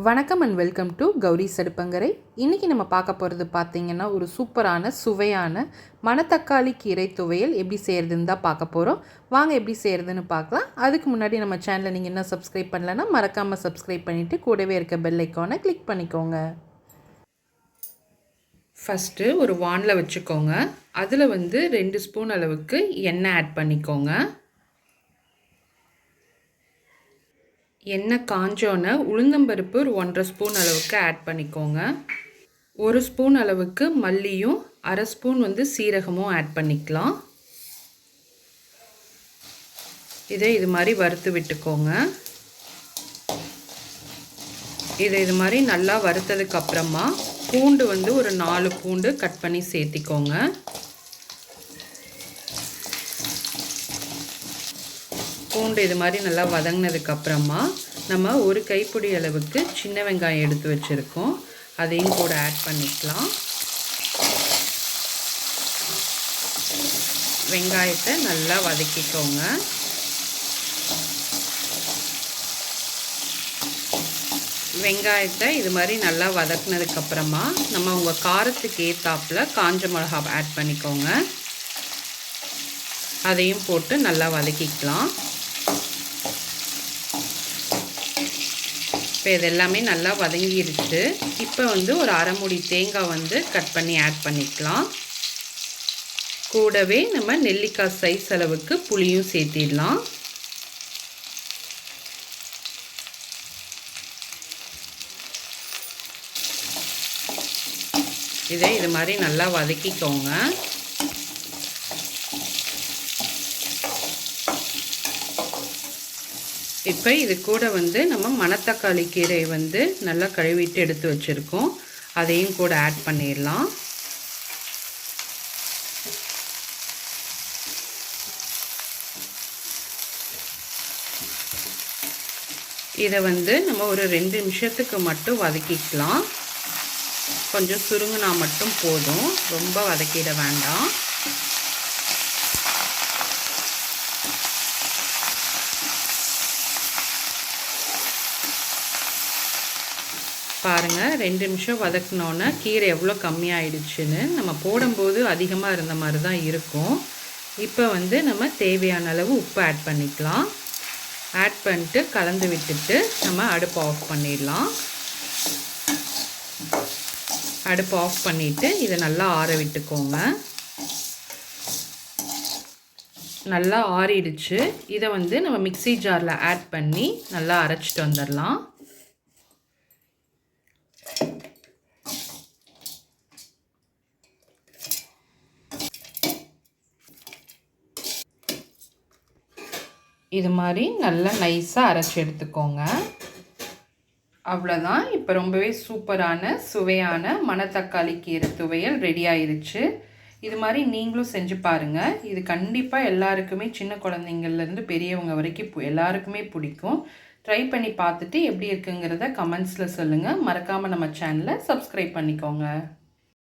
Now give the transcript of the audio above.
வணக்கம் and welcome to Gowri அடுப்பங்கரை. இன்றைக்கி நம்ம பார்க்க போகிறது பார்த்திங்கன்னா ஒரு சூப்பரான சுவையான மணத்தக்காளி கீரை துவையல் எப்படி செய்கிறதுன்னு தான் பார்க்க போகிறோம். வாங்க எப்படி செய்கிறதுன்னு பார்க்கலாம். அதுக்கு முன்னாடி நம்ம சேனலை நீங்கள் என்ன சப்ஸ்கிரைப் பண்ணலன்னா மறக்காமல் சப்ஸ்கிரைப் பண்ணிவிட்டு கூடவே இருக்க பெல் ஐக்கானை கிளிக் பண்ணிக்கோங்க. ஃபஸ்ட்டு ஒரு வானில் வச்சுக்கோங்க. அதில் 2 ஸ்பூன் அளவுக்கு எண்ணெய் ஆட் பண்ணிக்கோங்க. எண்ணெய் காஞ்சோன்னே உளுந்தம்பருப்பு ஒரு 1.5 ஸ்பூன் அளவுக்கு ஆட் பண்ணிக்கோங்க. 1 ஸ்பூன் அளவுக்கு மல்லியும் 1/2 ஸ்பூன் சீரகமும் ஆட் பண்ணிக்கலாம். இதை இது மாதிரி வறுத்து விட்டுக்கோங்க. இதை இது மாதிரி நல்லா வறுத்ததுக்கப்புறமா பூண்டு ஒரு 4 பூண்டு கட் பண்ணி சேர்த்திக்கோங்க. பூண்டு இது மாதிரி நல்லா வதங்கினதுக்கப்புறமா நம்ம ஒரு கைப்பிடி அளவுக்கு சின்ன வெங்காயம் எடுத்து வச்சுருக்கோம். அதையும் கூட ஆட் பண்ணிக்கலாம். வெங்காயத்தை நல்லா வதக்கிக்கோங்க. வெங்காயத்தை இது மாதிரி நல்லா வதக்கினதுக்கப்புறமா நம்ம உங்கள் காரத்துக்கு ஏற்றாப்புல காஞ்ச மிளகா ஆட் பண்ணிக்கோங்க. அதையும் போட்டு நல்லா வதக்கிக்கலாம். இப்போ இது எல்லாமே நல்லா வதங்கிருச்சு. இப்போ ஒரு அரை மூடி தேங்காய் கட் பண்ணி ஆட் பண்ணிக்கலாம். கூடவே நம்ம நெல்லிக்காய் சைஸ் அளவுக்கு புளியும் சேர்த்திடலாம். இதை இது மாதிரி நல்லா வதக்கிக்கோங்க. இப்போ இது கூட நம்ம மணத்தக்காளி கீரை நல்லா கழுவிட்டு எடுத்து வச்சுருக்கோம். அதையும் கூட ஆட் பண்ணிடலாம். இதை நம்ம ஒரு 2 நிமிஷத்துக்கு மட்டும் வதக்கிக்கலாம். கொஞ்சம் சுருங்கினா மட்டும் போதும், ரொம்ப வதக்கிட வேண்டாம். பாருங்கள், 2 நிமிஷம் வதக்கினோன்னே கீரை எவ்வளோ கம்மியாயிடுச்சுன்னு. நம்ம போடும்போது அதிகமாக இருந்த மாதிரி தான் இருக்கும். இப்போ நம்ம தேவையான அளவு உப்பு ஆட் பண்ணிக்கலாம். ஆட் பண்ணிட்டு கலந்து விட்டுட்டு நம்ம அடுப்பு ஆஃப் பண்ணிடலாம். அடுப்பு ஆஃப் பண்ணிவிட்டு இதை நல்லா ஆற விட்டுக்கோங்க. நல்லா ஆறிடுச்சு. இதை நம்ம மிக்ஸி ஜாரில் ஆட் பண்ணி நல்லா அரைச்சிட்டு வந்துடலாம். இது மாதிரி நல்லா நைஸாக அரைச்சி எடுத்துக்கோங்க. அவ்வளோதான். இப்போ ரொம்பவே சூப்பரான சுவையான மணத்தக்காளி கீரை துவையல் ரெடி ஆயிருச்சு. இது மாதிரி நீங்களும் செஞ்சு பாருங்கள். இது கண்டிப்பாக எல்லாருக்குமே, சின்ன குழந்தைங்கள்லேருந்து பெரியவங்க வரைக்கும் எல்லாருக்குமே பிடிக்கும். ட்ரை பண்ணி பார்த்துட்டு எப்படி இருக்குங்கிறத கமெண்ட்ஸில் சொல்லுங்கள். மறக்காமல் நம்ம சேனலை சப்ஸ்கிரைப் பண்ணிக்கோங்க.